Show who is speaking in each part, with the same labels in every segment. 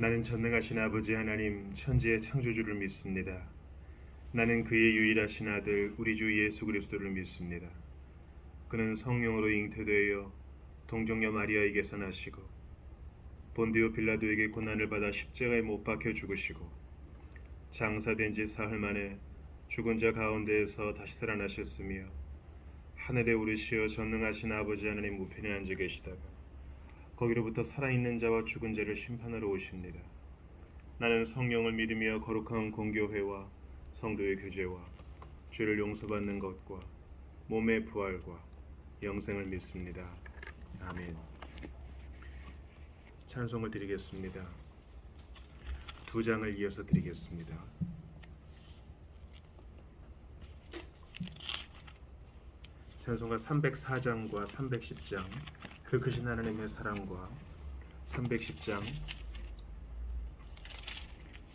Speaker 1: 나는 전능하신 아버지 하나님 천지의 창조주를 믿습니다. 나는 그의 유일하신 아들 우리 주 예수 그리스도를 믿습니다. 그는 성령으로 잉태되어 동정녀 마리아에게서 나시고 본디오 빌라도에게 고난을 받아 십자가에 못 박혀 죽으시고 장사된 지 사흘 만에 죽은 자 가운데에서 다시 살아나셨으며 하늘에 오르시어 전능하신 아버지 하나님 우편에 앉아 계시다가 거기로부터 살아있는 자와 죽은 자를 심판하러 오십니다. 나는 성령을 믿으며 거룩한 공교회와 성도의 교제와 죄를 용서받는 것과 몸의 부활과 영생을 믿습니다. 아멘. 찬송을 드리겠습니다. 두 장을 이어서 드리겠습니다. 찬송가 304장과 310장 그 크신 하나님의 사랑과 310장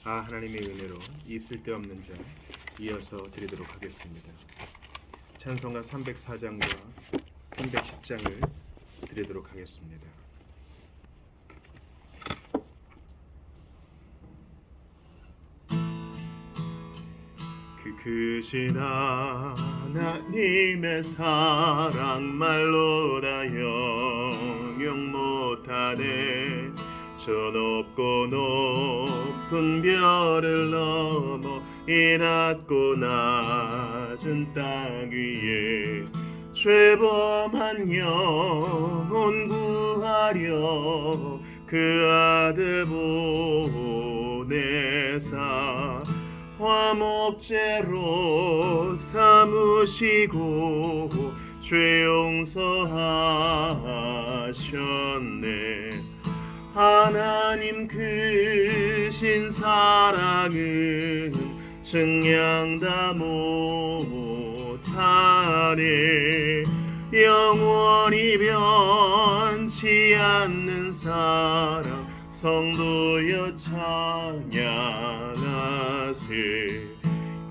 Speaker 1: 하나님의 은혜로 이 쓸데없는 자 이어서 드리도록 하겠습니다. 찬송가 304장과 310장을 드리도록 하겠습니다. 그 크신 하나님의 사랑 말로 다 영영 못하네. 저 높고 높은 별을 넘어 이 낮고 낮은 땅 위에 죄범한 영혼 구하려 그 아들 보내사 화목제로 삼으시고 죄 용서하셨네. 하나님 크신 사랑은 증량 다 못하네. 영원히 변치 않는 사랑 성도여 찬양하세.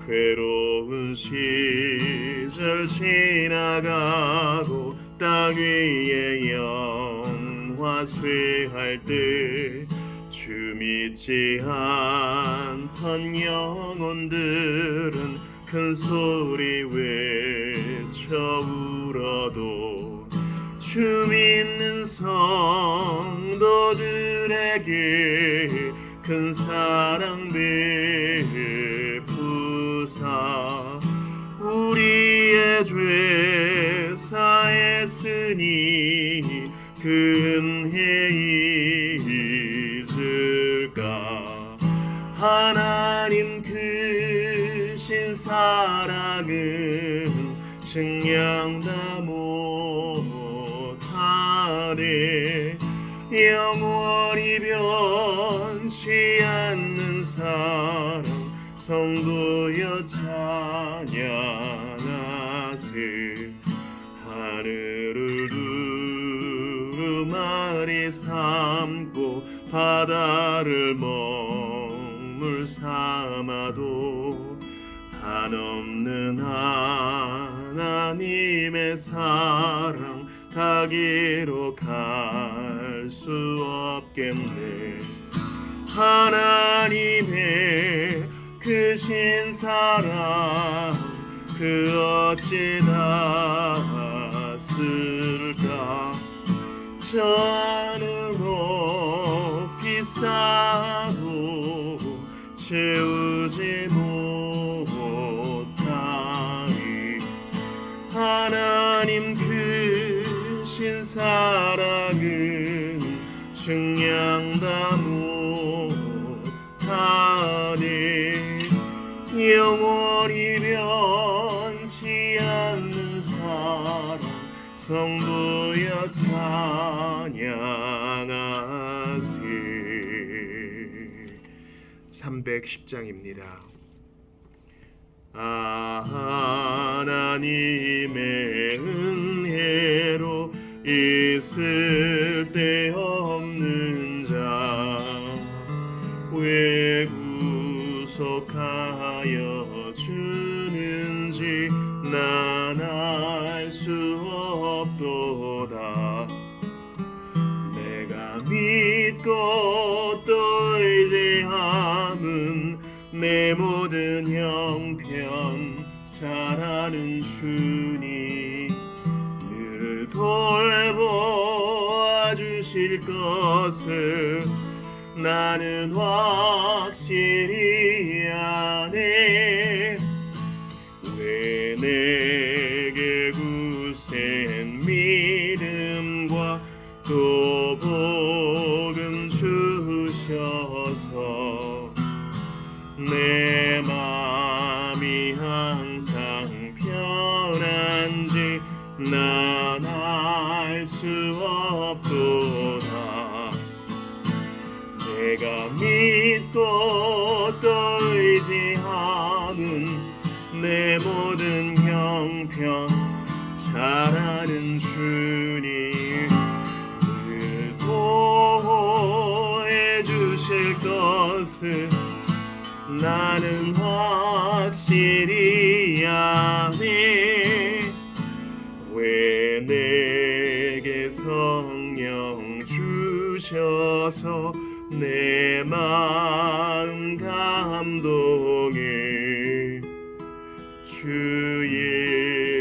Speaker 1: 괴로운 시절 지나가고 땅 위에 영화쇠할 때 주 믿지 않던 영혼들은 큰 소리 외쳐 울어도 주 믿는 성도들에게 큰 사랑 베푸사 우리의 죄 사했으니 그 은혜 잊을까. 하나님 크신 사랑은 증량 다 못하네. 영원히 변치 않는 사랑 성도여 찬양하세. 하늘을 두루마리 삼고 바다를 먹물 삼아도 한없는 하나님의 사랑 가기로 갈 수 없겠네. 하나님의 크신 사랑 그 어찌 닿았을까. 저 하늘 높이 쌓아도 채우지 못하리. 하나님 크신 사랑은 증량 다 못하네. 영원히 변치 않는 사랑 성도여 찬양하세. 310장입니다. 하나님의 은혜로 있을 데 없는 자 왜 구속하여 주는지 난 알 수 없도다. 내가 믿고 또 내 모든 형편 잘 아는 주님 늘 돌보아 주실 것을 나는 확실히 아네. 왜 내게 굳센 믿음과 또 복음 주셔서 내 맘이 항상 편한지 난 알 수 없도다. 내가 믿고 또 의지함은 내 모든 형편 잘 아는 주님 늘 보호해 주실 것을 나는 확실히 아네. 왜 내게 성령 주셔서 내 마음 감동해 주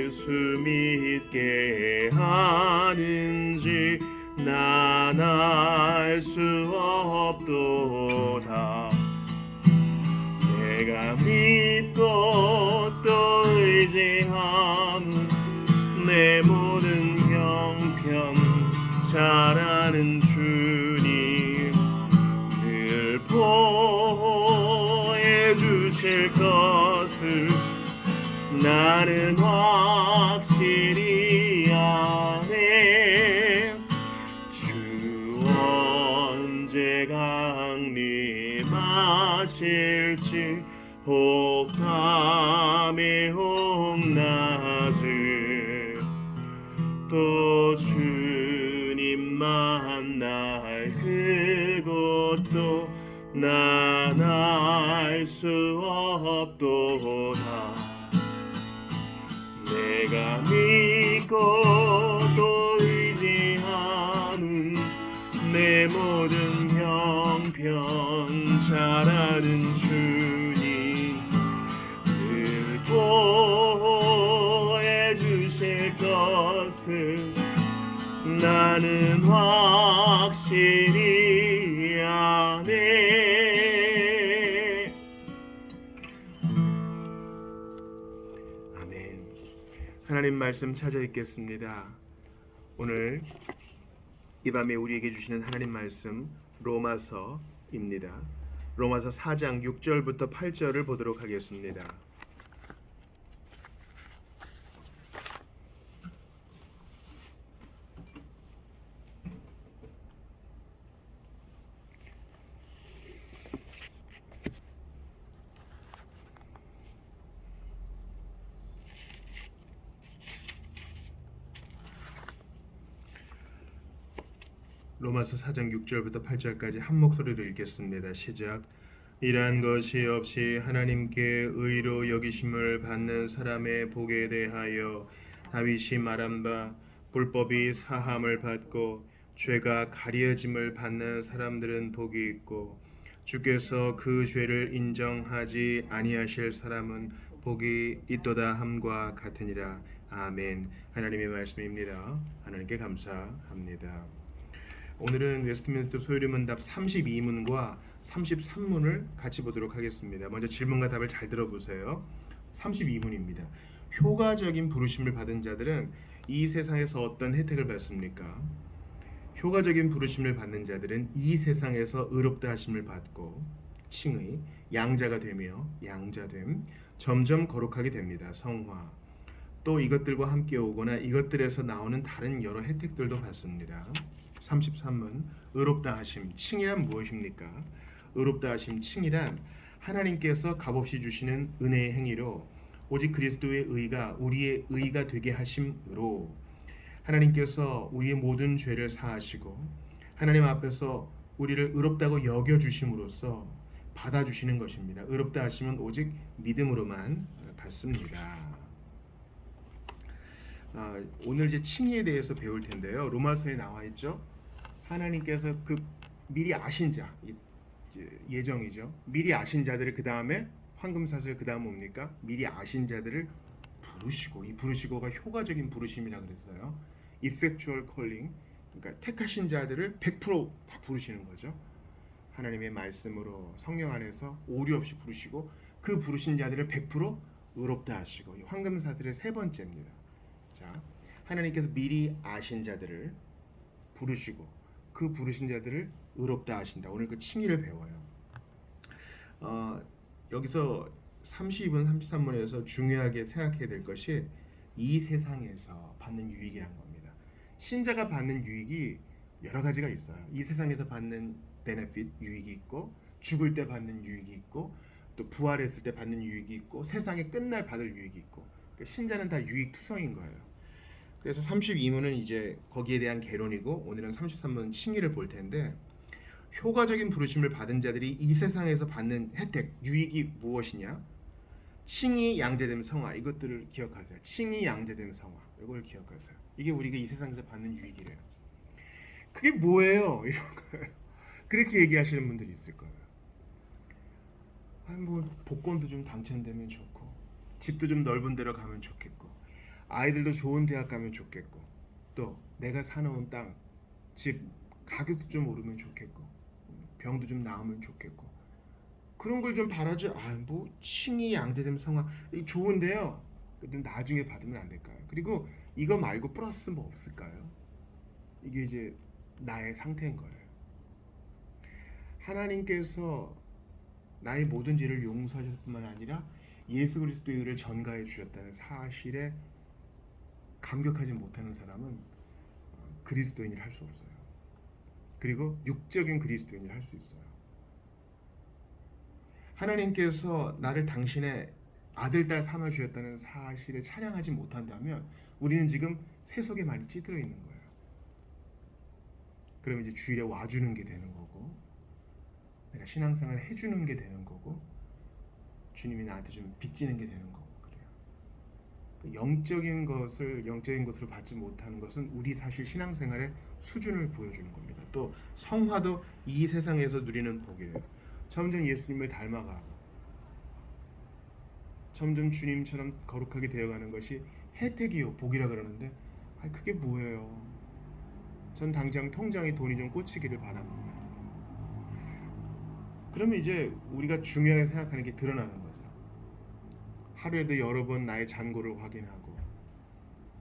Speaker 1: 예수 믿게 하는지 난 알 수 없도다. 내가 믿고 또 의지함은 내 모든 형편 잘 아는 주님 늘 보호해 주실 것을 나는 확실히 아네. 주 언제 강림하실지 혹밤에 혹낮에 또 주님 만날 그곳도 난 알 수 없도다. 내가 믿고 또 의지하는 내 모든 형편 잘 아는 주님 늘 보호해 주실 것을 나는 확실히 아네. 아멘. 하나님 말씀 찾아 읽겠습니다. 오늘 이 밤에 우리에게 주시는 하나님 말씀 로마서입니다. 로마서 4장 6절부터 8절을 보도록 하겠습니다. 로마서 4장 6절부터 8절까지 한 목소리로 읽겠습니다. 시작. 이러한 것이 없이 하나님께 의로 여기심을 받는 사람의 복에 대하여 다윗이 말한 바 불법이 사함을 받고 죄가 가려짐을 받는 사람들은 복이 있고 주께서 그 죄를 인정하지 아니하실 사람은 복이 있도다 함과 같으니라. 아멘. 하나님의 말씀입니다. 하나님께 감사합니다. 오늘은 웨스트민스터 소요리문답 32문과 33문을 같이 보도록 하겠습니다. 먼저 질문과 답을 잘 들어보세요. 32문입니다. 효과적인 부르심을 받은 자들은 이 세상에서 어떤 혜택을 받습니까? 효과적인 부르심을 받는 자들은 이 세상에서 의롭다 하심을 받고 칭의, 양자가 되며 양자됨, 점점 거룩하게 됩니다. 성화. 또 이것들과 함께 오거나 이것들에서 나오는 다른 여러 혜택들도 받습니다. 33문 의롭다 하심, 칭이란 무엇입니까? 의롭다 하심, 칭이란 하나님께서 값없이 주시는 은혜의 행위로 오직 그리스도의 의가 우리의 의가 되게 하심으로 하나님께서 우리의 모든 죄를 사하시고 하나님 앞에서 우리를 의롭다고 여겨주심으로써 받아주시는 것입니다. 의롭다 하심은 오직 믿음으로만 받습니다. 오늘 이제 칭의에 대해서 배울 텐데요. 로마서에 나와 있죠. 하나님께서 그 미리 아신 자, 이제 예정이죠. 미리 아신 자들을 그 다음에 황금사슬 그 다음 뭡니까? 미리 아신 자들을 부르시고, 이 부르시고가 효과적인 부르심이라 그랬어요. effectual calling, 그러니까 택하신 자들을 100%다 부르시는 거죠. 하나님의 말씀으로 성령 안에서 오류 없이 부르시고 그 부르신 자들을 100% 의롭다 하시고, 이 황금사슬의 세 번째입니다. 자, 하나님께서 미리 아신 자들을 부르시고 그 부르신 자들을 의롭다 하신다. 오늘 그 칭의를 배워요. 여기서 32분 33분에서 중요하게 생각해야 될 것이 이 세상에서 받는 유익이란 겁니다. 신자가 받는 유익이 여러 가지가 있어요. 이 세상에서 받는 베네핏 유익이 있고, 죽을 때 받는 유익이 있고, 또 부활했을 때 받는 유익이 있고, 세상에 끝날 받을 유익이 있고, 그러니까 신자는 다 유익투성인 거예요. 그래서 32문은 이제 거기에 대한 개론이고, 오늘은 33문 칭의를 볼 텐데, 효과적인 부르심을 받은 자들이 이 세상에서 받는 혜택, 유익이 무엇이냐? 칭의, 양제됨, 성화, 이것들을 기억하세요. 칭의, 양제됨, 성화, 이걸 기억하세요. 이게 우리가 이 세상에서 받는 유익이래요. 그게 뭐예요? 이런 거예요. 그렇게 얘기하시는 분들이 있을 거예요. 뭐 복권도 좀 당첨되면 좋고, 집도 좀 넓은 데로 가면 좋겠고, 아이들도 좋은 대학 가면 좋겠고, 또 내가 사놓은 땅, 집 가격도 좀 오르면 좋겠고, 병도 좀 나으면 좋겠고, 그런 걸 좀 바라죠. 뭐 칭의, 양제됨, 성화 좋은데요. 근데 나중에 받으면 안 될까요? 그리고 이거 말고 플러스 뭐 없을까요? 이게 이제 나의 상태인 거예요. 하나님께서 나의 모든 죄를 용서하셨을 뿐만 아니라 예수 그리스도의 의를 전가해 주셨다는 사실에 감격하지 못하는 사람은 그리스도인을 할 수 없어요. 그리고 육적인 그리스도인을 할 수 있어요. 하나님께서 나를 당신의 아들, 딸 삼아 주셨다는 사실에 찬양하지 못한다면 우리는 지금 새 속에 많이 찌들어 있는 거예요. 그럼 이제 주일에 와주는 게 되는 거고, 내가 신앙생활을 해주는 게 되는 거고, 주님이 나한테 좀 빚지는 게 되는 거고, 그래요. 영적인 것을 영적인 것으로 받지 못하는 것은 우리 사실 신앙생활의 수준을 보여주는 겁니다. 또 성화도 이 세상에서 누리는 복이에요. 점점 예수님을 닮아가고 점점 주님처럼 거룩하게 되어가는 것이 혜택이요, 복이라 그러는데 그게 뭐예요? 전 당장 통장에 돈이 좀 꽂히기를 바랍니다. 그러면 이제 우리가 중요하게 생각하는 게 드러나는 거죠. 하루에도 여러 번 나의 잔고를 확인하고,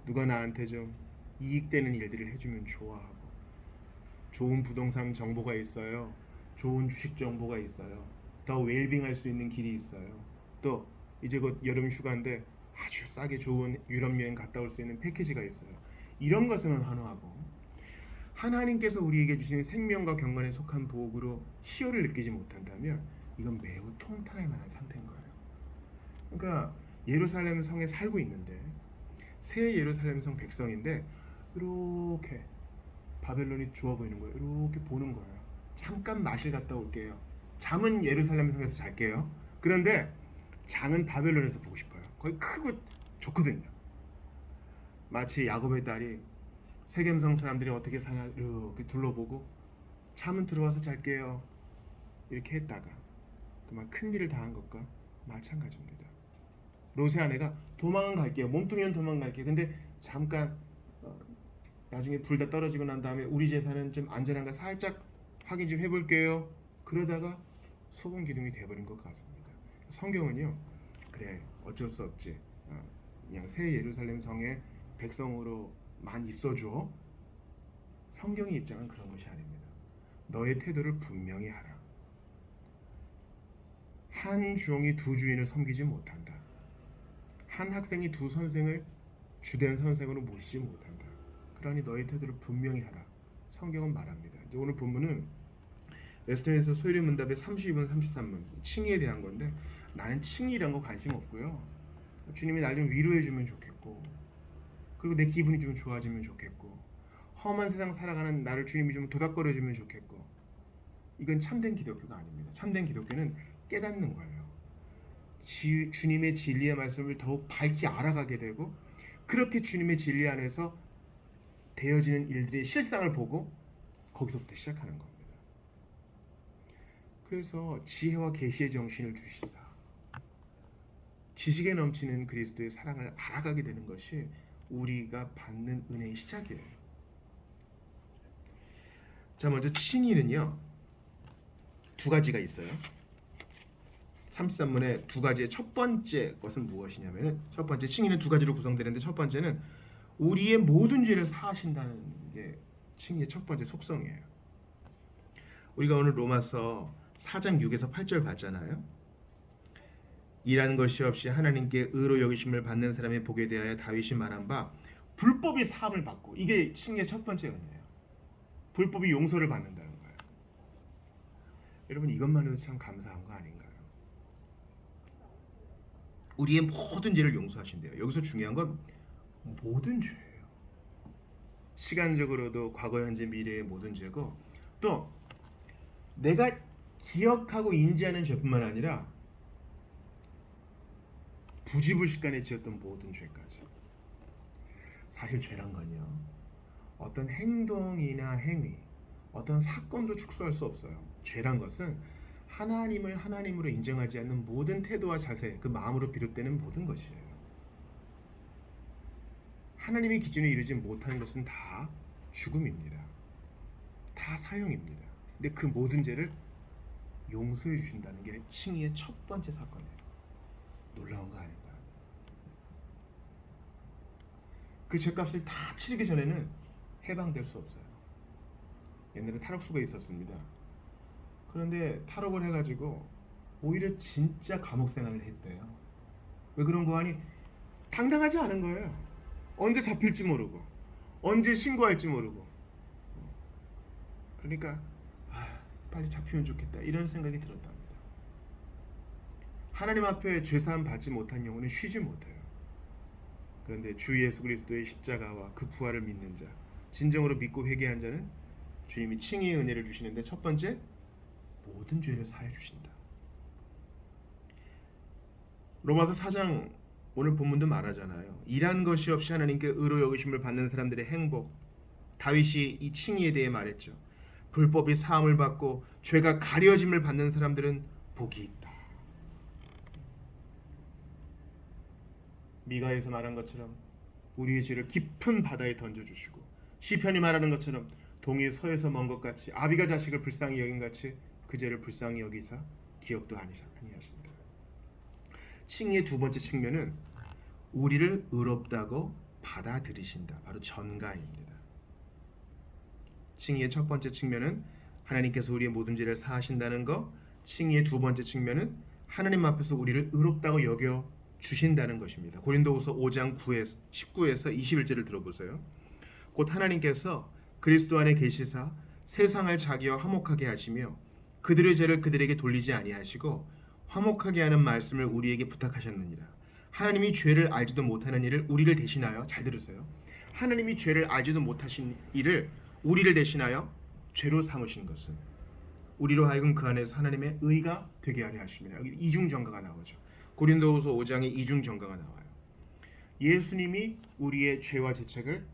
Speaker 1: 누가 나한테 좀 이익되는 일들을 해주면 좋아하고, 좋은 부동산 정보가 있어요, 좋은 주식 정보가 있어요, 더 웰빙할 수 있는 길이 있어요, 또 이제 곧 여름 휴가인데 아주 싸게 좋은 유럽 여행 갔다 올 수 있는 패키지가 있어요. 이런 것은 환호하고, 하나님께서 우리에게 주신 생명과 경건에 속한 복으로 희열을 느끼지 못한다면 이건 매우 통탄할 만한 상태인 거예요. 그러니까 예루살렘 성에 살고 있는데, 새 예루살렘 성 백성인데 이렇게 바벨론이 좋아 보이는 거예요. 이렇게 보는 거예요. 잠깐 마실 갔다 올게요. 잠은 예루살렘 성에서 잘게요. 그런데 장은 바벨론에서 보고 싶어요. 거기 크고 좋거든요. 마치 야곱의 딸이 세겜성 사람들이 어떻게 사냐 이렇게 둘러보고, 잠은 들어와서 잘게요 이렇게 했다가 그만 큰일을 당한 것과 마찬가지입니다. 롯의 아내가 도망은 갈게요, 몸뚱이는 도망갈게요, 근데 잠깐 나중에 불 다 떨어지고 난 다음에 우리 재산은 좀 안전한가 살짝 확인 좀 해볼게요. 그러다가 소금 기둥이 돼버린 것 같습니다. 성경은요, 그래 어쩔 수 없지, 그냥 새 예루살렘 성의 백성으로만 있어줘. 성경의 입장은 그런 것이 아닙니다. 너의 태도를 분명히 하라. 한 종이 두 주인을 섬기지 못한다. 한 학생이 두 선생을 주된 선생으로 모시지 못한다. 그러니 너의 태도를 분명히 하라. 성경은 말합니다. 이제 오늘 본문은 웨스턴에서 소요리 문답의 32문 33문 칭의에 대한 건데, 나는 칭의란 거 관심 없고요. 주님이 날 좀 위로해 주면 좋겠고, 그리고 내 기분이 좀 좋아지면 좋겠고, 험한 세상 살아가는 나를 주님이 좀 도닥거려 주면 좋겠고, 이건 참된 기독교가 아닙니다. 참된 기독교는 깨닫는 거예요. 주님의 진리의 말씀을 더욱 밝히 알아가게 되고, 그렇게 주님의 진리 안에서 되어지는 일들의 실상을 보고 거기서부터 시작하는 겁니다. 그래서 지혜와 계시의 정신을 주시사 지식에 넘치는 그리스도의 사랑을 알아가게 되는 것이 우리가 받는 은혜의 시작이에요. 자, 먼저 칭의는요 두 가지가 있어요. 33문의 두 가지의 첫 번째 것은 무엇이냐면은, 첫 번째 칭의는 두 가지로 구성되는데, 첫 번째는 우리의 모든 죄를 사하신다는 게 칭의의 첫 번째 속성이에요. 우리가 오늘 로마서 4장 6에서 8절 봤잖아요. 일하는 것이 없이 하나님께 의로 여기심을 받는 사람의 복에 대하여 다윗이 말한 바 불법이 사함을 받고, 이게 칭의의 첫 번째 은혜예요. 불법이 용서를 받는다는 거예요. 여러분, 이것만으로도 참 감사한 거 아닌가요? 우리의 모든 죄를 용서하신대요. 여기서 중요한 건 모든 죄예요. 시간적으로도 과거, 현재, 미래의 모든 죄고, 또 내가 기억하고 인지하는 죄뿐만 아니라 부지불식간에 지었던 모든 죄까지. 사실 죄란 건요, 어떤 행동이나 행위, 어떤 사건도 축소할 수 없어요. 죄란 것은 하나님을 하나님으로 인정하지 않는 모든 태도와 자세, 그 마음으로 비롯되는 모든 것이에요. 하나님의 기준에 이르지 못하는 것은 다 죽음입니다. 다 사형입니다. 근데 그 모든 죄를 용서해 주신다는 게 칭의의 첫 번째 사건이에요. 놀라운 거 아닌가요? 그 죄값을 다 치르기 전에는 해방될 수 없어요. 옛날에 탈옥수가 있었습니다. 그런데 탈옥을 해가지고 오히려 진짜 감옥 생활을 했대요. 왜 그런 거 하니? 당당하지 않은 거예요. 언제 잡힐지 모르고, 언제 신고할지 모르고. 그러니까 빨리 잡히면 좋겠다, 이런 생각이 들었답니다. 하나님 앞에 죄사함 받지 못한 영혼은 쉬지 못해요. 그런데 주 예수 그리스도의 십자가와 그 부활을 믿는 자, 진정으로 믿고 회개한 자는 주님이 칭의의 은혜를 주시는데, 첫 번째, 모든 죄를 사해 주신다. 로마서 4장 오늘 본문도 말하잖아요. 일한 것이 없이 하나님께 의로 여기심을 받는 사람들의 행복. 다윗이 이 칭의에 대해 말했죠. 불법이 사함을 받고 죄가 가려짐을 받는 사람들은 복이 있다. 미가에서 말한 것처럼 우리의 죄를 깊은 바다에 던져주시고, 시편이 말하는 것처럼 동이 서에서 먼 것 같이, 아비가 자식을 불쌍히 여긴 같이 그 죄를 불쌍히 여기사 기억도 아니하신다. 칭의의 두 번째 측면은 우리를 의롭다고 받아들이신다. 바로 전가입니다. 칭의의 첫 번째 측면은 하나님께서 우리의 모든 죄를 사하신다는 것, 칭의의 두 번째 측면은 하나님 앞에서 우리를 의롭다고 여겨 주신다는 것입니다. 고린도후서 5장 19에서 21절을 들어보세요. 곧 하나님께서 그리스도 안에 계시사 세상을 자기와 화목하게 하시며 그들의 죄를 그들에게 돌리지 아니하시고 화목하게 하는 말씀을 우리에게 부탁하셨느니라. 하나님이 죄를 알지도 못하는 일을 우리를 대신하여, 잘 들으세요, 하나님이 죄를 알지도 못하신 일을 우리를 대신하여 죄로 삼으신 것은 우리로 하여금 그 안에서 하나님의 의가 되게 하려 하심이라. 여기 이중전가가 나오죠. 고린도후서 5장에 이중전가가 나와요. 예수님이 우리의 죄와 죄책을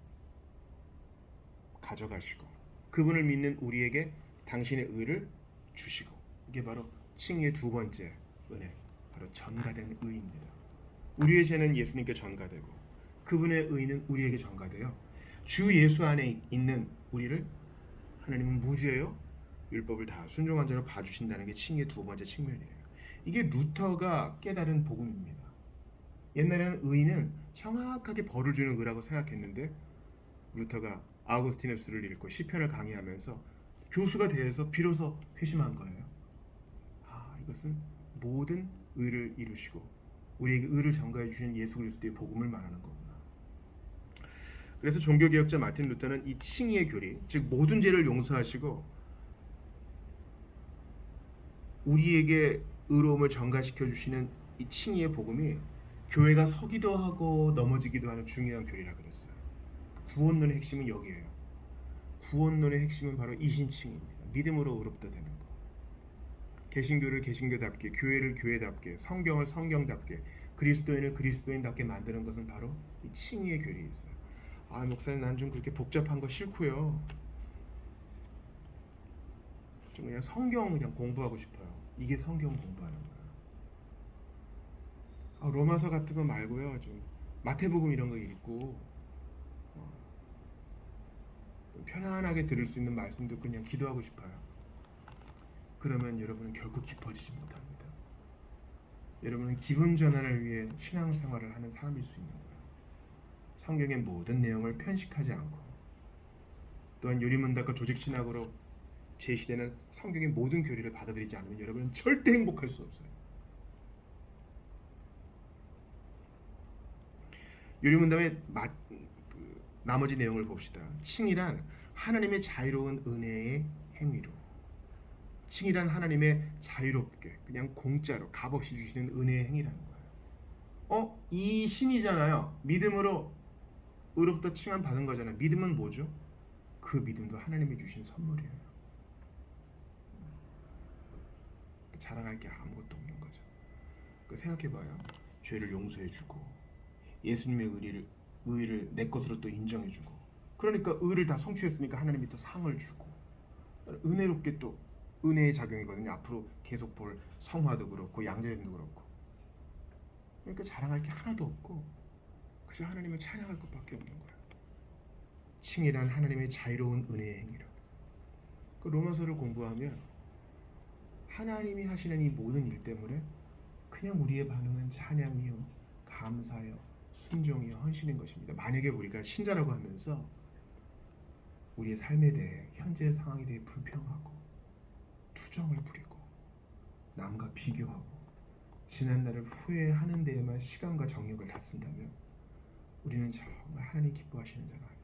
Speaker 1: 가져가시고 그분을 믿는 우리에게 당신의 의를 주시고, 이게 바로 칭의의 두 번째 은혜, 바로 전가된 의입니다. 우리의 죄는 예수님께 전가되고 그분의 의는 우리에게 전가되어 주 예수 안에 있는 우리를 하나님은 무죄요 율법을 다 순종한 자로 봐주신다는 게 칭의의 두 번째 측면이에요. 이게 루터가 깨달은 복음입니다. 옛날에는 의는 정확하게 벌을 주는 의라고 생각했는데, 루터가 아우구스티누스를 읽고 시편을 강의하면서 교수가 되어서 비로소 회심한 거예요. 이것은 모든 의를 이루시고 우리에게 의를 전가해 주시는 예수 그리스도의 복음을 말하는 거구나. 그래서 종교개혁자 마틴 루터는 이 칭의의 교리, 즉 모든 죄를 용서하시고 우리에게 의로움을 전가시켜 주시는 이 칭의의 복음이 교회가 서기도 하고 넘어지기도 하는 중요한 교리라 그랬어요. 구원론의 핵심은 여기에요. 구원론의 핵심은 바로 이신칭입니다. 믿음으로 의롭다 되는 것. 개신교를 개신교답게, 교회를 교회답게, 성경을 성경답게, 그리스도인을 그리스도인답게 만드는 것은 바로 이 칭의의 교리에 있어요. 목사님, 난 좀 그렇게 복잡한 거 싫고요. 좀 그냥 성경 그냥 공부하고 싶어요.
Speaker 2: 이게 성경 공부하는 거예요. 로마서 같은 거 말고요. 좀 마태복음 이런 거 읽고 편안하게 들을 수 있는 말씀도 그냥 기도하고 싶어요. 그러면 여러분은 결코 깊어지지 못합니다. 여러분은 기분 전환을 위해 신앙생활을 하는 사람일 수 있는 거예요. 성경의 모든 내용을 편식하지 않고, 또한 요리문답과 조직신학으로 제시되는 성경의 모든 교리를 받아들이지 않으면 여러분은 절대 행복할 수 없어요. 요리문답의 나머지 내용을 봅시다. 칭이란 하나님의 자유로운 은혜의 행위로, 칭이란 하나님의 자유롭게 그냥 공짜로 값없이 주시는 은혜의 행위라는 거예요. 이 신이잖아요. 믿음으로 의롭다 칭함 받은 거잖아요. 믿음은 뭐죠? 그 믿음도 하나님이 주신 선물이에요. 자랑할 게 아무것도 없는 거죠. 생각해봐요. 죄를 용서해주고 예수님의 의를 내 것으로 또 인정해주고, 그러니까 의를 다 성취했으니까 하나님이 또 상을 주고, 은혜롭게 또 은혜의 작용이거든요. 앞으로 계속 볼 성화도 그렇고 양자됨도 그렇고. 그러니까 자랑할 게 하나도 없고 그저 하나님을 찬양할 것밖에 없는 거예요. 칭이란 하나님의 자유로운 은혜의 행위라. 로마서를 공부하면 하나님이 하시는 이 모든 일 때문에 그냥 우리의 반응은 찬양이요, 감사요, 순종이요, 헌신인 것입니다. 만약에 우리가 신자라고 하면서 우리의 삶에 대해, 현재의 상황에 대해 불평하고 투정을 부리고 남과 비교하고 지난 날을 후회하는 데에만 시간과 정력을 다 쓴다면 우리는 정말 하나님 기뻐하시는 자가 아니에요.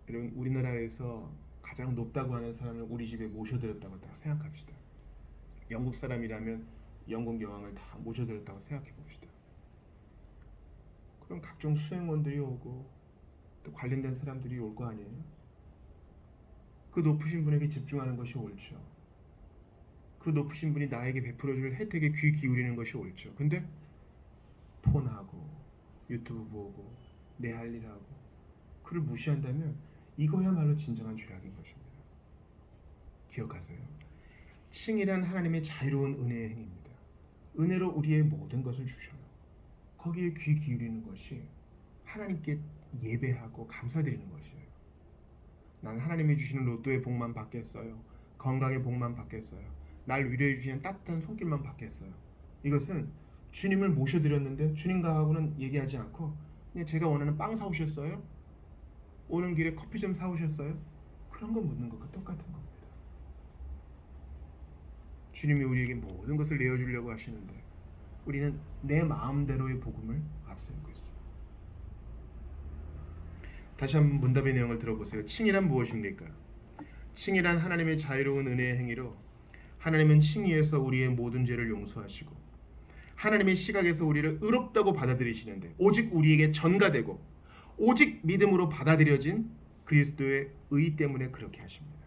Speaker 2: 여러분, 우리나라에서 가장 높다고 하는 사람을 우리 집에 모셔드렸다고 딱 생각합시다. 영국 사람이라면 영국 여왕을 다 모셔드렸다고 생각해 봅시다. 그럼 각종 수행원들이 오고 또 관련된 사람들이 올 거 아니에요? 그 높으신 분에게 집중하는 것이 옳죠. 그 높으신 분이 나에게 베풀어줄 혜택에 귀 기울이는 것이 옳죠. 근데 폰하고 유튜브 보고 내 할 일하고 그를 무시한다면 이거야말로 진정한 죄악인 것입니다. 기억하세요. 칭이란 하나님의 자유로운 은혜의 행위입니다. 은혜로 우리의 모든 것을 주셔요. 거기에 귀 기울이는 것이 하나님께 예배하고 감사드리는 것이에요. 난 하나님이 주시는 로또의 복만 받겠어요. 건강의 복만 받겠어요. 날 위로해 주시는 따뜻한 손길만 받겠어요. 이것은 주님을 모셔드렸는데 주님과하고는 얘기하지 않고 그냥 제가 원하는 빵 사오셨어요? 오는 길에 커피 좀 사오셨어요? 그런 거 묻는 것과 똑같은 겁니다. 주님이 우리에게 모든 것을 내어주려고 하시는데 우리는 내 마음대로의 복음을 앞세우고 있어요. 다시 한번 문답의 내용을 들어보세요. 칭이란 무엇입니까? 칭이란 하나님의 자유로운 은혜의 행위로 하나님은 칭의에서 우리의 모든 죄를 용서하시고 하나님의 시각에서 우리를 의롭다고 받아들이시는데 오직 우리에게 전가되고 오직 믿음으로 받아들여진 그리스도의 의 때문에 그렇게 하십니다.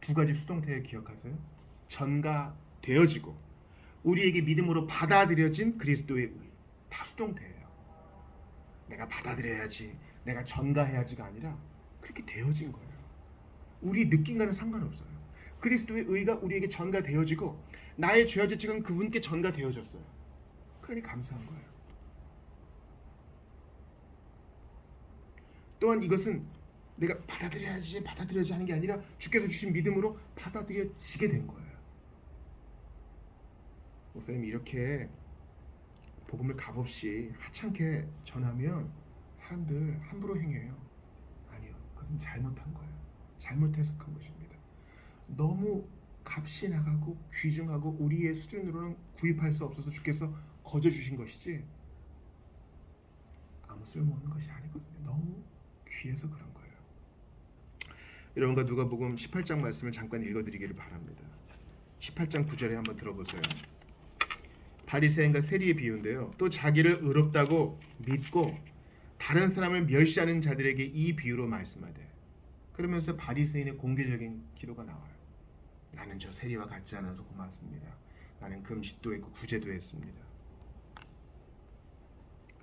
Speaker 2: 두 가지 수동태에 기억하세요. 전가되어지고 우리에게 믿음으로 받아들여진 그리스도의 의. 다 수동태예요. 내가 받아들여야지, 내가 전가해야지가 아니라 그렇게 되어진 거예요. 우리 느낌과는 상관없어요. 그리스도의 의가 우리에게 전가되어지고 나의 죄와죄책은 그분께 전가되어졌어요. 그러니 감사한 거예요. 또한 이것은 내가 받아들여야지 하는 게 아니라 주께서 주신 믿음으로 받아들여지게 된 거예요. 목사님, 이렇게 복음을 값없이 하찮게 전하면 사람들 함부로 행해요. 아니요, 그것은 잘못한 거예요. 잘못 해석한 것입니다. 너무 값이 나가고 귀중하고 우리의 수준으로는 구입할 수 없어서 주께서 거저 주신 것이지 아무 쓸모없는 것이 아니거든요. 너무 귀해서 그런 거예요. 여러분과 누가복음 18장 말씀을 잠깐 읽어드리기를 바랍니다. 18장 9절에 한번 들어보세요. 바리새인과 세리의 비유인데요. 또 자기를 의롭다고 믿고 다른 사람을 멸시하는 자들에게 이 비유로 말씀하되, 그러면서 바리새인의 공개적인 기도가 나와요. 나는 저 세리와 같지 않아서 고맙습니다. 나는 금식도 했고 구제도 했습니다.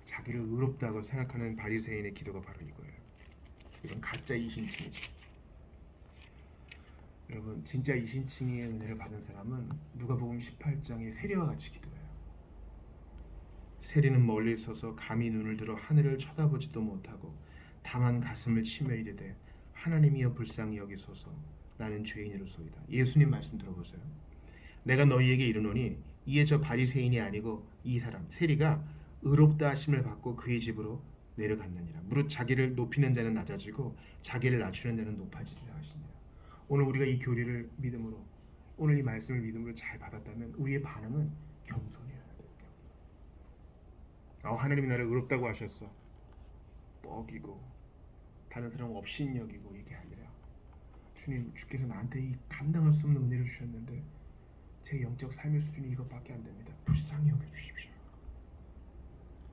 Speaker 2: 자기를 의롭다고 생각하는 바리새인의 기도가 바로 이거예요. 이건 가짜 이신칭이죠. 여러분 진짜 이신칭의 은혜를 받은 사람은 누가복음 18장의 세리와 같이 기도해요. 세리는 멀리 서서 감히 눈을 들어 하늘을 쳐다보지도 못하고 다만 가슴을 치며 이르되 하나님이여 불쌍히 여기소서 나는 죄인이로소이다. 예수님 말씀 들어보세요. 내가 너희에게 이르노니 이에 저 바리새인이 아니고 이 사람 세리가 의롭다 하심을 받고 그의 집으로 내려갔느니라. 무릇 자기를 높이는 자는 낮아지고 자기를 낮추는 자는 높아지리라 하시니라. 오늘 우리가 이 교리를 믿음으로, 오늘 이 말씀을 믿음으로 잘 받았다면 우리의 반응은 겸손이어야 돼요. 하나님이 나를 의롭다고 하셨어. 뻐기고 다른 사람 업신 여기고 이게 아니라 주님, 주께서 나한테 이 감당할 수 없는 은혜를 주셨는데 제 영적 삶의 수준이 이것밖에 안 됩니다. 불쌍히 여겨주십시오.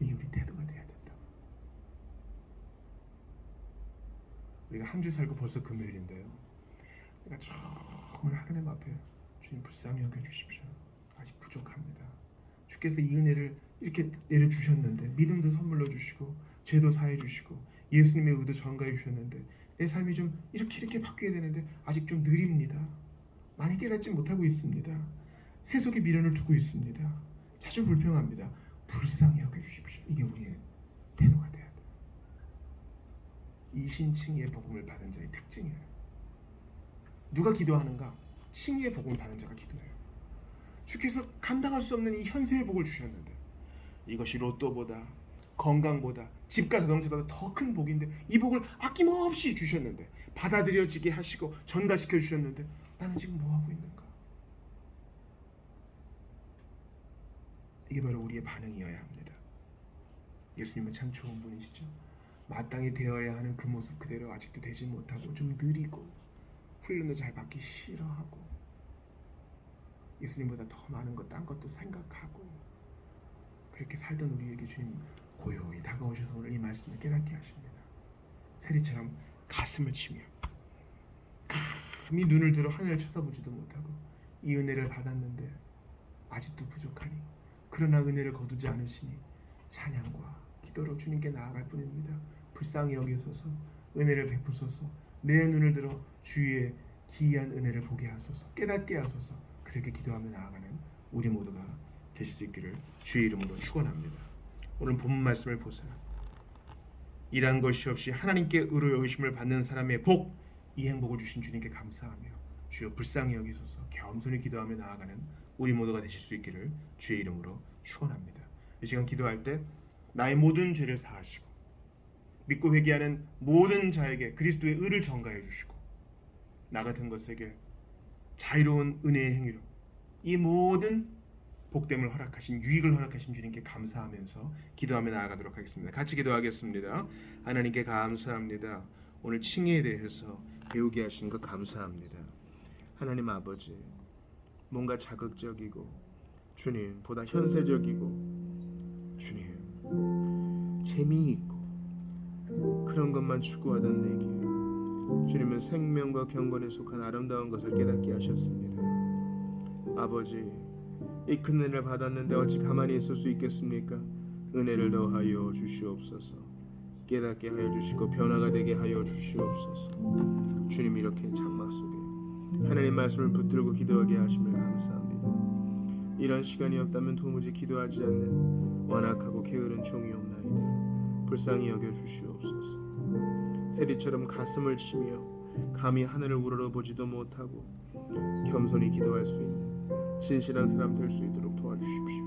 Speaker 2: 이게 우리 태도가 돼야 된다. 우리가 한 주 살고 벌써 금요일인데요. 내가 정말 하나님 앞에 주님 불쌍히 여겨주십시오. 아직 부족합니다. 주께서 이 은혜를 이렇게 내려주셨는데 믿음도 선물로 주시고 죄도 사해 주시고 예수님의 의도 전가해 주셨는데 내 삶이 좀 이렇게 바뀌어야 되는데 아직 좀 느립니다. 많이 깨닫지 못하고 있습니다. 세속에 미련을 두고 있습니다. 자주 불평합니다. 불쌍히 여겨주십시오. 이게 우리의 태도가 돼야 돼요. 이신칭의의 복음을 받은 자의 특징이에요. 누가 기도하는가? 칭의의 복음을 받은 자가 기도해요. 주께서 감당할 수 없는 이 현세의 복을 주셨는데 이것이 로또보다 건강보다 집과 자동차보다 더 큰 복인데 이 복을 아낌없이 주셨는데 받아들여지게 하시고 전가시켜 주셨는데 나는 지금 뭐하고 있는가? 이게 바로 우리의 반응이어야 합니다. 예수님은 참 좋은 분이시죠. 마땅히 되어야 하는 그 모습 그대로 아직도 되지 못하고 좀 느리고 훈련도 잘 받기 싫어하고 예수님보다 더 많은 것 딴 것도 생각하고 그렇게 살던 우리에게 주님 고요히 다가오셔서 오늘 이 말씀을 깨닫게 하십니다. 세리처럼 가슴을 치며 감히 눈을 들어 하늘을 쳐다보지도 못하고 이 은혜를 받았는데 아직도 부족하니 그러나 은혜를 거두지 않으시니 찬양과 기도로 주님께 나아갈 뿐입니다. 불쌍히 여기소서 은혜를 베푸소서 내 눈을 들어 주의 기이한 은혜를 보게 하소서 깨닫게 하소서 그렇게 기도하며 나아가는 우리 모두가 되실 수 있기를 주의 이름으로 축원합니다. 오늘 본문 말씀을 보세요. 일한 것이 없이 하나님께 의로 여기심을 받는 사람의 복, 이 행복을 주신 주님께 감사하며 주여 불쌍히 여기소서 겸손히 기도하며 나아가는 우리 모두가 되실 수 있기를 주의 이름으로 축원합니다. 이 시간 기도할 때 나의 모든 죄를 사하시고 믿고 회개하는 모든 자에게 그리스도의 의를 전가해 주시고 나 같은 것에게 자유로운 은혜의 행위로 이 모든 복됨을 허락하신 유익을 허락하신 주님께 감사하면서 기도하며 나아가도록 하겠습니다. 같이 기도하겠습니다. 하나님께 감사합니다. 오늘 칭의에 대해서 배우게 하신 것 감사합니다. 하나님 아버지, 뭔가 자극적이고 주님 보다 현세적이고 주님 재미있고 그런 것만 추구하던 내게 주님은 생명과 경건에 속한 아름다운 것을 깨닫게 하셨습니다. 아버지, 이 큰 은혜를 받았는데 어찌 가만히 있을 수 있겠습니까? 은혜를 더하여 주시옵소서. 깨닫게 하여 주시고 변화가 되게 하여 주시옵소서. 주님 이렇게 장막 속에 하나님 말씀을 붙들고 기도하게 하심을 감사합니다. 이런 시간이 없다면 도무지 기도하지 않는 완악하고 게으른 종이옵나이다. 불쌍히 여겨 주시옵소서. 세리처럼 가슴을 치며 감히 하늘을 우러러보지도 못하고 겸손히 기도할 수 있는 진실한 사람 될 수 있도록 도와주십시오.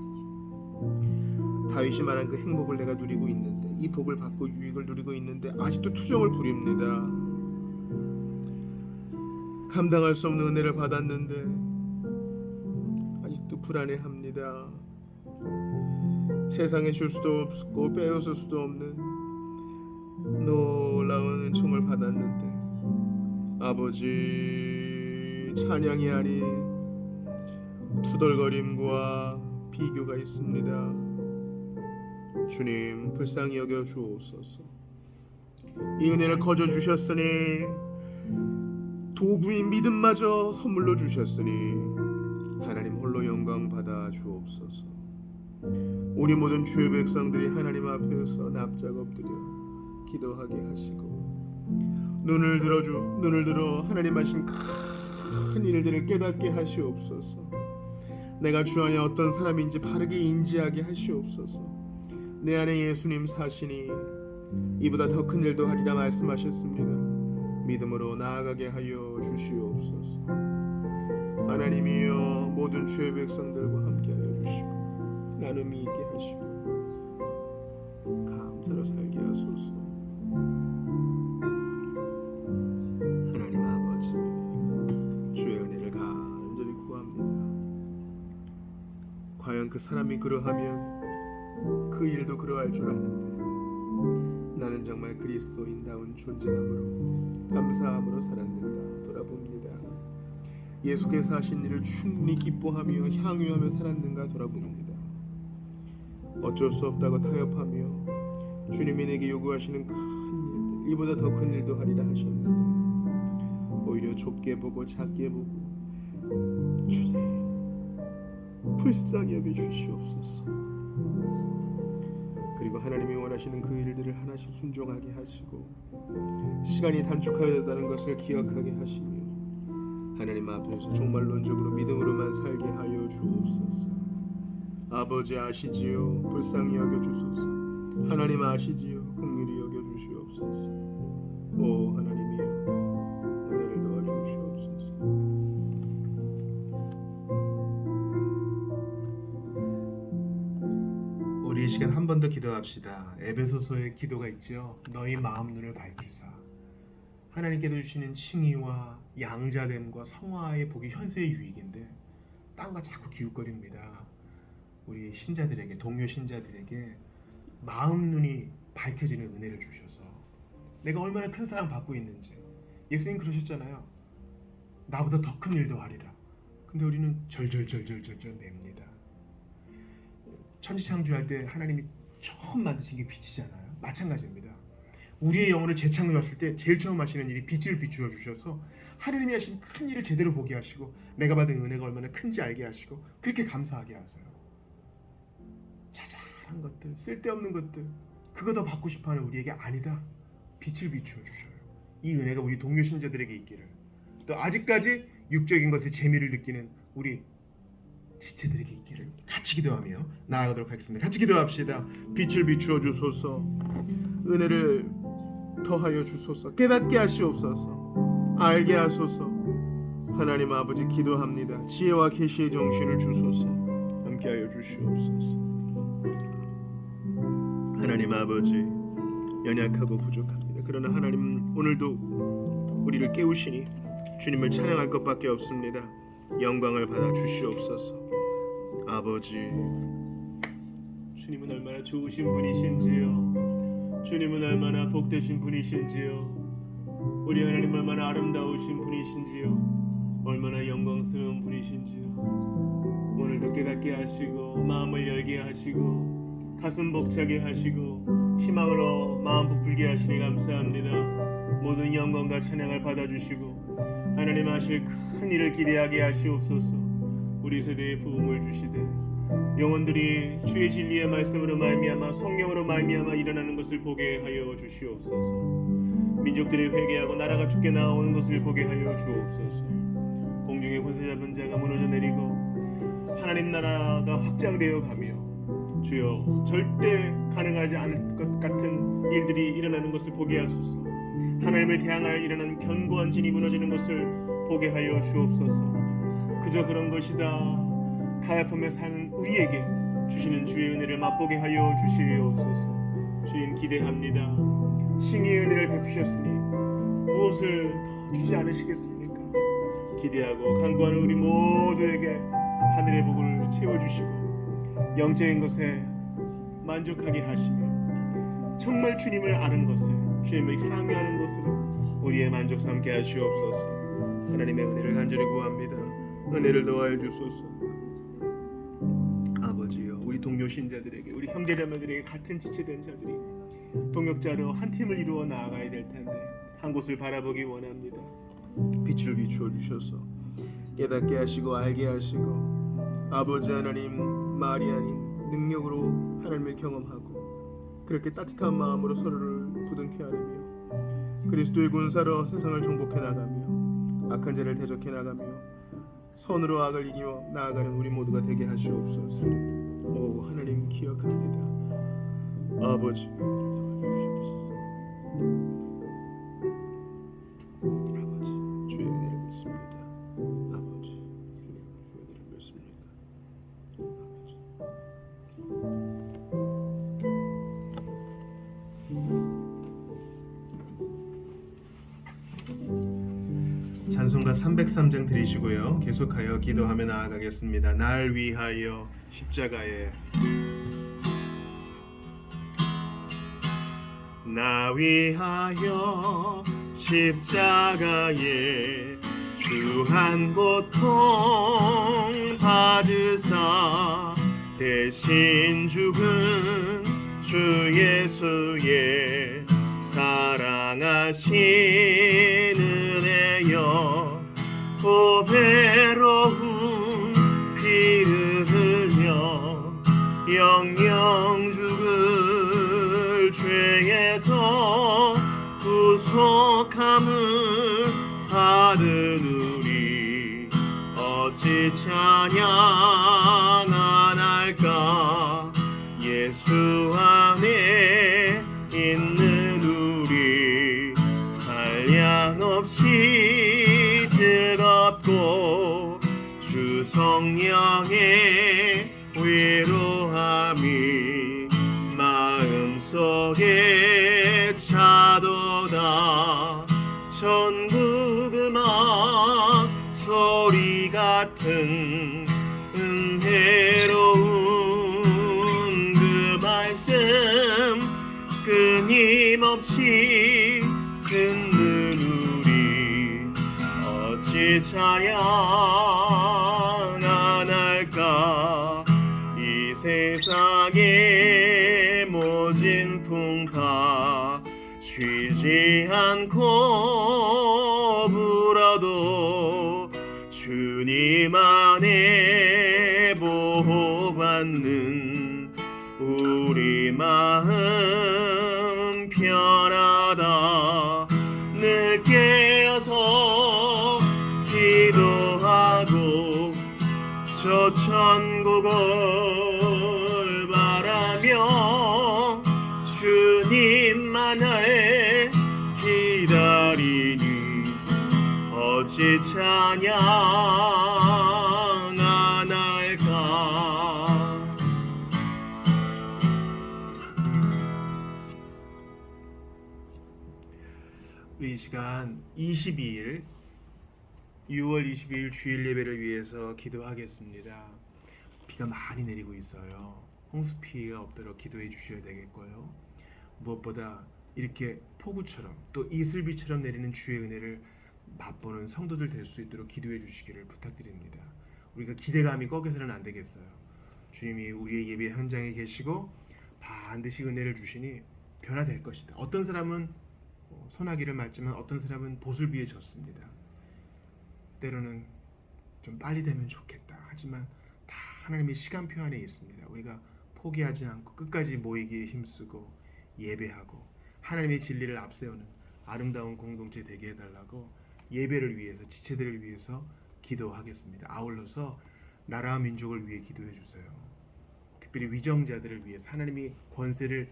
Speaker 2: 다윗이 말한 그 행복을 내가 누리고 있는데 이 복을 받고 유익을 누리고 있는데 아직도 투정을 부립니다. 감당할 수 없는 은혜를 받았는데 아직도 불안해합니다. 세상에 줄 수도 없고 빼앗을 수도 없는 놀라운 은총을 받았는데 아버지 찬양이 아닌 투덜거림과 비교가 있습니다. 주님 불쌍히 여겨 주옵소서. 이 은혜를 거저 주셨으니 도구인 믿음마저 선물로 주셨으니 하나님 홀로 영광 받아 주옵소서. 우리 모든 주의 백성들이 하나님 앞에서 납작 엎드려 기도하게 하시고 눈을 들어 하나님 하신 큰 일들을 깨닫게 하시옵소서. 내가 주 안에 어떤 사람인지 바르게 인지하게 하시옵소서. 내 안에 예수님 사시니 이보다 더 큰 일도 하리라 말씀하셨습니다. 믿음으로 나아가게 하여 주시옵소서. 하나님이여 모든 주의 백성들과 함께 하여 주시고 나눔이 있게 하시고 감사로 살게 하소서. 하나님 아버지, 주의 은혜를 간절히 구합니다. 과연 그 사람이 그러하면 그 일도 그러할 줄 아는데 나는 정말 그리스도인다운 존재감으로 감사함으로 살았는가 돌아봅니다. 예수께서 하신 일을 충분히 기뻐하며 향유하며 살았는가 돌아봅니다. 어쩔 수 없다고 타협하며 주님이 내게 요구하시는 큰 일들, 이보다 더 큰 일도 하리라 하셨는데 오히려 좁게 보고 작게 보고 주님 불쌍히 여겨 주시옵소서. 그리고 하나님이 원하시는 그 일들을 하나씩 순종하게 하시고 시간이 단축하였다는 것을 기억하게 하시며 하나님 앞에서 종말론적으로 믿음으로만 살게 하여 주옵소서. 아버지 아시지요, 불쌍히 여겨 주소서. 하나님 아시지요, 긍휼히 여겨 주시옵소서. 오 하나님이여, 은혜를 도와 주시옵소서. 우리 이 시간 한 번 더 기도합시다. 에베소서의 기도가 있죠. 너희 마음 눈을 밝히사. 하나님께서 주시는 칭의와 양자됨과 성화의 복이 현세의 유익인데 땅과 자꾸 기웃거립니다. 우리 신자들에게, 동료 신자들에게 마음 눈이 밝혀지는 은혜를 주셔서 내가 얼마나 큰 사랑 받고 있는지. 예수님 그러셨잖아요. 나보다 더 큰 일도 하리라. 근데 우리는 절절절절절절 냅니다. 천지창조할 때 하나님이 처음 만드신 게 빛이잖아요. 마찬가지입니다. 우리의 영혼을 재창조하실 때 제일 처음 하시는 일이 빛을 비추어 주셔서 하나님이 하신 큰 일을 제대로 보게 하시고 내가 받은 은혜가 얼마나 큰지 알게 하시고 그렇게 감사하게 하세요. 자잘한 것들, 쓸데없는 것들, 그거 더 받고 싶어하는 우리에게 아니다. 빛을 비추어 주셔요. 이 은혜가 우리 동료 신자들에게 있기를, 또 아직까지 육적인 것에 재미를 느끼는 우리 지체들에게 있기를 같이 기도하며 나아가도록 하겠습니다. 같이 기도합시다. 빛을 비추어 주소서. 은혜를 더하여 주소서. 깨닫게 하시옵소서. 알게 하소서. 하나님 아버지 기도합니다. 지혜와 계시의 정신을 주소서. 함께하여 주시옵소서. 하나님 아버지, 연약하고 부족합니다. 그러나 하나님 오늘도 우리를 깨우시니 주님을 찬양할 것밖에 없습니다. 영광을 받아 주시옵소서. 아버지, 주님은 얼마나 좋으신 분이신지요. 주님은 얼마나 복되신 분이신지요. 우리 하나님 얼마나 아름다우신 분이신지요. 얼마나 영광스러운 분이신지요. 오늘도 깨닫게 하시고 마음을 열게 하시고 가슴 벅차게 하시고 희망으로 마음 부풀게 하시니 감사합니다. 모든 영광과 찬양을 받아주시고 하나님 하실 큰 일을 기대하게 하시옵소서. 우리 세대에 부흥을 주시되 영혼들이 주의 진리의 말씀으로 말미암아 성령으로 말미암아 일어나는 것을 보게 하여 주시옵소서. 민족들이 회개하고 나라가 주께 나아오는 것을 보게 하여 주옵소서. 공중의 권세 잡은 자가 무너져 내리고 하나님 나라가 확장되어 가며 주여 절대 가능하지 않을 것 같은 일들이 일어나는 것을 보게 하소서. 하나님을 대항하여 일어난 견고한 진이 무너지는 것을 보게 하여 주옵소서. 그저 그런 것이다. 타협하며 사는 우리에게 주시는 주의 은혜를 맛보게 하여 주시옵소서. 주님 기대합니다. 칭의의 은혜를 베푸셨으니 무엇을 더 주지 않으시겠습니까? 기대하고 간구하는 우리 모두에게 하늘의 복을 채워주시고 영적인 것에 만족하게 하시며 정말 주님을 아는 것을, 주님을 향유하는 것으로 우리의 만족 삼게 하시옵소서. 하나님의 은혜를 간절히 구합니다. 은혜를 더하여 주소서. 아버지여, 우리 동료 신자들에게, 우리 형제자매들에게 같은 지체된 자들이 동역자로 한 팀을 이루어 나아가야 될 텐데 한 곳을 바라보기 원합니다. 빛을 비추어 주셔서 깨닫게 하시고 알게 하시고 아버지 하나님 말이 아닌 능력으로 하나님을 경험하고 그렇게 따뜻한 마음으로 서로를 부둥켜 안으며 그리스도의 군사로 세상을 정복해 나가며 악한 자를 대적해 나가며 선으로 악을 이기며 나아가는 우리 모두가 되게 하시옵소서. 오 하나님 기억합니다. 아버지 주의 은혜를 믿습니다. 아버지 주의 은혜를 믿습니다. 찬송가 303장 드리시고요. 계속하여 기도하며 나아가겠습니다. 날 위하여 십자가에 나 위하여 십자가에 주한 고통 받으사 대신 죽은 주 예수의 사랑하신 은혜여 보배로운 피를 흘려 영영 죽을 죄에서 구속함을 받은 우리 어찌 찬양 안 할까. 예수 안에 있는 우리 한량없이 즐겁고 주 성령의 위로함이 마음속에 차도다. 천국 음악 소리 같은 은혜로운 그 말씀 끊임없이 듣는 우리 어찌 찬양 안 할까. 이 세상의 모진 풍파 쉬지 않고 불어도 주님 안에 보호받는 우리 마음 편하다. 늘 깨어서 기도하고 저 천국을 바라며 주님만을 기다리니 어찌 찬양 안 할까. 우리 이 시간 6월 22일 주일 예배를 위해서 기도하겠습니다. 비가 많이 내리고 있어요. 홍수 피해가 없도록 기도해 주셔야 되겠고요. 무엇보다 이렇게 폭우처럼 또 이슬비처럼 내리는 주의 은혜를 맛보는 성도들 될 수 있도록 기도해 주시기를 부탁드립니다. 우리가 기대감이 꺾여서는 안 되겠어요. 주님이 우리의 예배 현장에 계시고 반드시 은혜를 주시니 변화될 것이다. 어떤 사람은 소나기를 맞지만 어떤 사람은 보슬비에 졌습니다. 때로는 좀 빨리 되면 좋겠다. 하지만 다 하나님의 시간표 안에 있습니다. 우리가 포기하지 않고 끝까지 모이기에 힘쓰고 예배하고 하나님의 진리를 앞세우는 아름다운 공동체 되게 해달라고 예배를 위해서 지체들을 위해서 기도하겠습니다. 아울러서 나라와 민족을 위해 기도해 주세요. 특별히 위정자들을 위해서 하나님이 권세를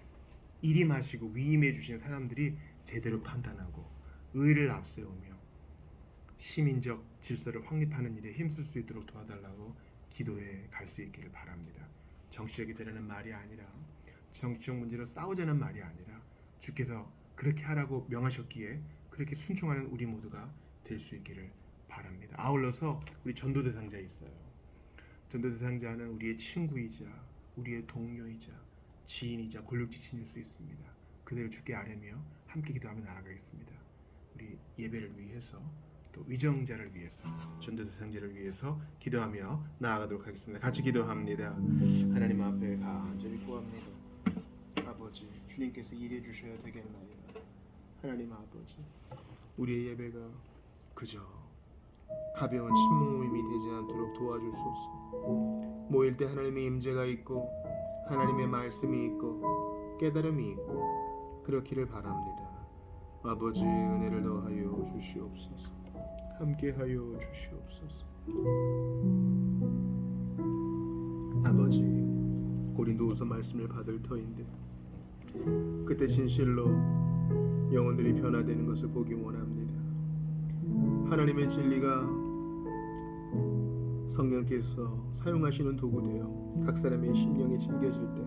Speaker 2: 일임하시고 위임해 주신 사람들이 제대로 판단하고 의를 앞세우며 시민적 질서를 확립하는 일에 힘쓸 수 있도록 도와달라고 기도해 갈 수 있기를 바랍니다. 정치적이 되려는 말이 아니라 정치적 문제로 싸우자는 말이 아니라 주께서 그렇게 하라고 명하셨기에 그렇게 순종하는 우리 모두가 될 수 있기를 바랍니다. 아울러서 우리 전도 대상자 있어요. 전도 대상자는 우리의 친구이자 우리의 동료이자 지인이자 골육지친일 수 있습니다. 그들을 주께 아뢰며 함께 기도하며 나아가겠습니다. 우리 예배를 위해서 또 위정자를 위해서 전도 대상자를 위해서 기도하며 나아가도록 하겠습니다. 같이 기도합니다. 하나님 앞에 간절히 구합니다. 아버지, 주님께서 일해 주셔야 되겠나이다. 하나님 아버지, 우리의 예배가 그저 가벼운 침묵 모임이 되지 않도록 도와주소서. 모일 때 하나님의 임재가 있고 하나님의 말씀이 있고 깨달음이 있고 그렇기를 바랍니다. 아버지, 은혜를 더하여 주시옵소서. 함께하여 주시옵소서. 아버지, 고린도후서 말씀을 받을 터인데 그때 진실로 영혼들이 변화되는 것을 보기 원합니다. 하나님의 진리가 성령께서 사용하시는 도구되어 각 사람의 심령에 심겨질 때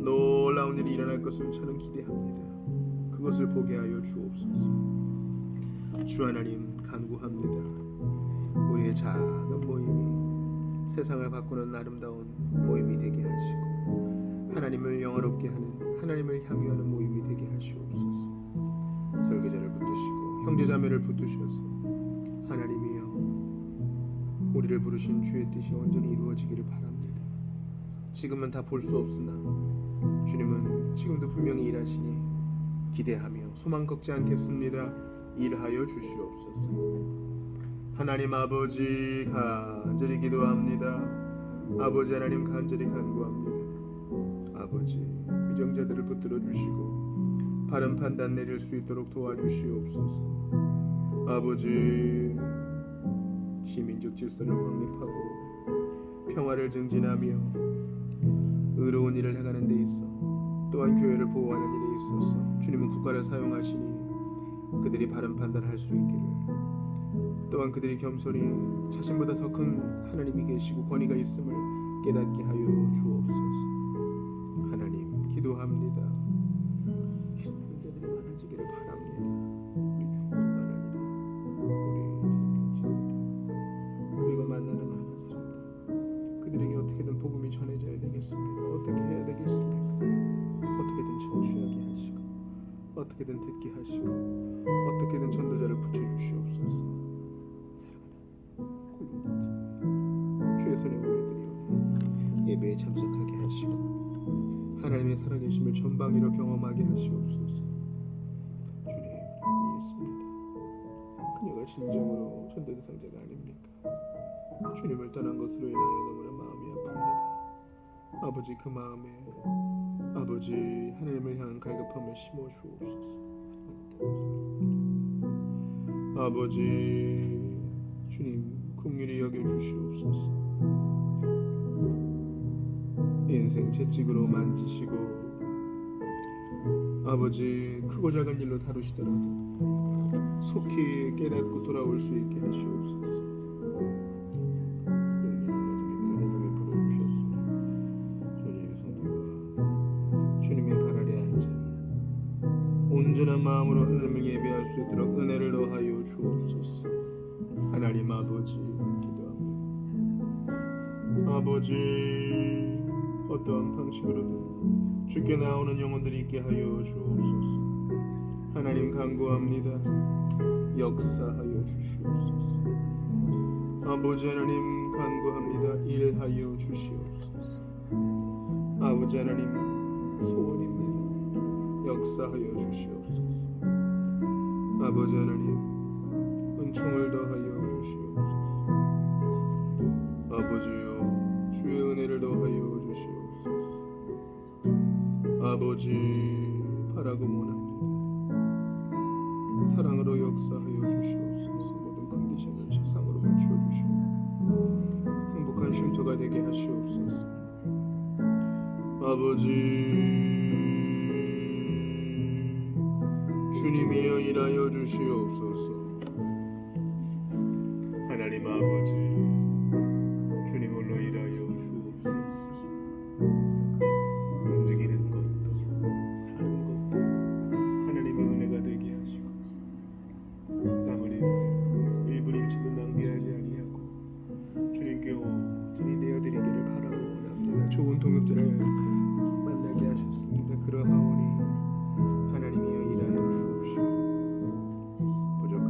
Speaker 2: 놀라운 일이 일어날 것을 저는 기대합니다. 그것을 보게 하여 주옵소서. 주 하나님 간구합니다. 우리의 작은 모임이 세상을 바꾸는 아름다운 모임이 되게 하시고 하나님을 영화롭게 하는, 하나님을 향유하는 모임이 되게 하시옵소서. 설교자를 붙드시고 형제자매를 붙드셔서 하나님이여 우리를 부르신 주의 뜻이 온전히 이루어지기를 바랍니다. 지금은 다 볼 수 없으나 주님은 지금도 분명히 일하시니 기대하며 소망 꺾지 않겠습니다. 일하여 주시옵소서. 하나님 아버지 간절히 기도합니다. 아버지 하나님 간절히 간구합니다. 아버지 위정자들을 붙들어 주시고 바른 판단 내릴 수 있도록 도와주시옵소서. 아버지 시민적 질서를 확립하고 평화를 증진하며 의로운 일을 해가는 데 있어 또한 교회를 보호하는 일에 있어서 주님은 국가를 사용하시니 그들이 바른 판단할 수 있기를, 또한 그들이 겸손히 자신보다 더 큰 하나님이 계시고 권위가 있음을 깨닫게 하여 주옵소서. 하나님 기도합니다. 기도하는 자들이 많아지기를 바랍니다. 우리 주뿐만 아니라 우리 친구들 그리고 만나는 많은 사람들, 그들에게 어떻게든 복음이 전해져야 되겠습니까? 어떻게 해야 되겠습니까? 어떻게든 청취하게 하시고 어떻게든 듣게 하시고 어떻게든 전도자를 붙여주시옵소서. 사랑하는 주의 손에 우리들이 예배에 참석하게 하시고 하나님의 살아계심을 전방위로 경험하게 하시옵소서. 주님 믿습니다. 그녀가 진정으로 전도 대상자가 아닙니까? 주님을 떠난 것으로 인하여 너무나 마음이 아픕니다. 아버지 그 마음에 아버지 하나님을 향한 갈급함을 심어 주옵소서. 아버지 주님 긍휼히 여겨 주시옵소서. 인생 채찍으로 만지시고 아버지 크고 작은 일로 다루시더라도 속히 깨닫고 돌아올 수 있게 하시옵소서. 온전한 마음으로 하나님을 예배할 수 있도록 은혜를 더하여 주옵소서. 하나님 아버지 기도합니다. 아버지 어떠한 방식으로든 주께 나오는 영혼들이 있게 하여 주옵소서. 하나님 간구합니다. 역사하여 주시옵소서. 아버지 하나님 간구합니다. 일하여 주시옵소서. 아버지 하나님 소원입니다. 역사하여 주시옵소서. 아버지 하나님 은총을 더하여 주시옵소서. 아버지여 주의 은혜를 더하여 주시옵소서. 아버지 바라고 원합니다. 사랑으로 역사하여 주시옵소서. 모든 컨디션을 최상으로 맞춰주시고 행복한 쉼터가 되게 하시옵소서. 아버지 주님이여 일하여 주시옵소서. 하나님 아버지 주님 홀로 일하여 주옵소서. 움직이는 것도 사는 것도 하나님의 은혜가 되게 하시고 남은 인생 1분 1초도 낭비하지 아니하고 주님께 온전히 내어드리기를 바라고 원합니다. 좋은 동역자를 만나게 하셨습니다. 그러하오니 하나님이여 일하여 주옵시고 부족한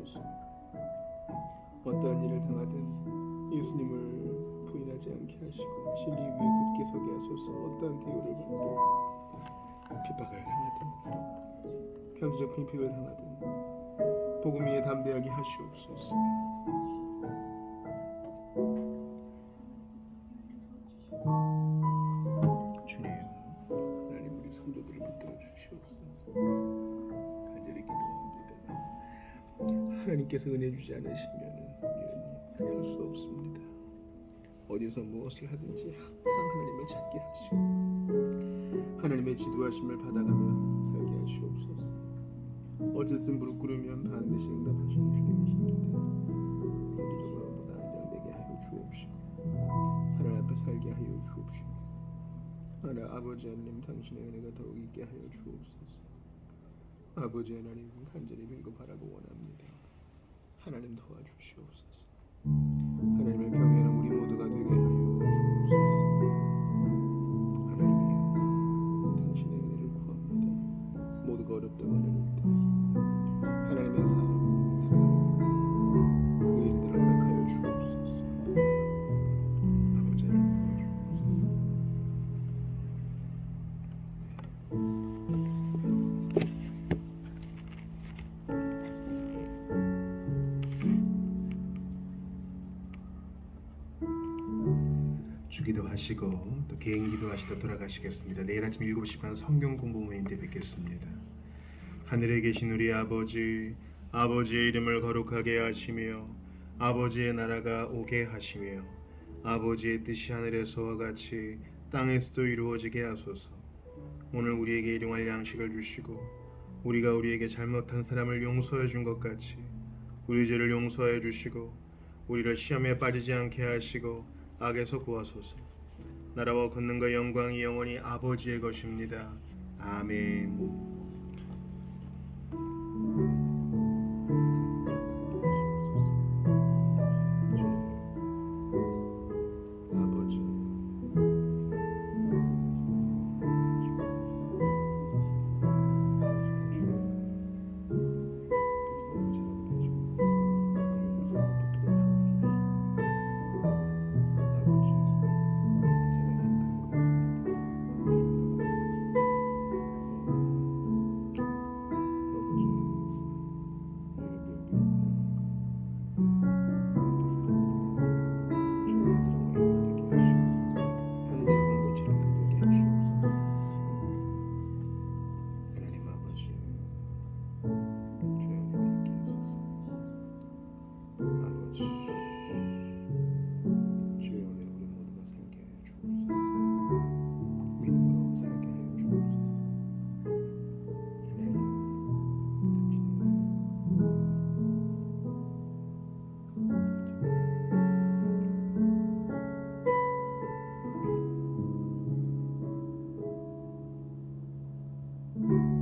Speaker 2: 주옵소서. 어떠한 일을 당하든 예수님을 부인하지 않게 하시고 진리 위에 굳게 서게 하소서. 어떠한 대우를 받든 핍박을 당하든 편지적 핍박을 당하든 복음 위에 담대하게 하시옵소서. 주님, 하나님 우리 성도들을 붙들어 주시옵소서. 간절히 기도합니다. 하나님께서 은혜 주지 않으시면 우리는 할 수 없습니다. 어디서 무엇을 하든지 항상 하나님을 찾게 하시고 하나님의 지도하심을 받아가며 살게 하시옵소서. 어쨌든 무릎 꿇으면 반드시 응답하시는 주님이십니다. 경제적으로 보다 안정되게 하여 주옵시고 하나님 앞에 살게 하여 주옵시고 하나님 아버지 하나님 당신의 은혜가 더욱 있게 하여 주옵소서. 아버지 하나님 간절히 빌고 바라고 원합니다. 하나님 도와주시옵소서. 하나님을 경외하는 우리 모두가 되게 하여 주옵소서. 하나님이여 당신의 은혜를 구합니다. 모두가 어렵다고 하는 이때 하나님의 사랑하는 그 일들을 허락하여 주옵소서. 아버지 하나님 도와주옵소서.
Speaker 1: 주기도 하시고 또 개인 기도하시다 돌아가시겠습니다. 내일 아침 7시 반 성경 공부 모임 때 뵙겠습니다. 하늘에 계신 우리 아버지, 아버지의 이름을 거룩하게 하시며 아버지의 나라가 오게 하시며 아버지의 뜻이 하늘에서와 같이 땅에서도 이루어지게 하소서. 오늘 우리에게 일용할 양식을 주시고 우리가 우리에게 잘못한 사람을 용서해 준 것 같이 우리 죄를 용서해 주시고 우리를 시험에 빠지지 않게 하시고 악에서 구하소서. 나라와 권능과 영광이 영원히 아버지의 것입니다. 아멘.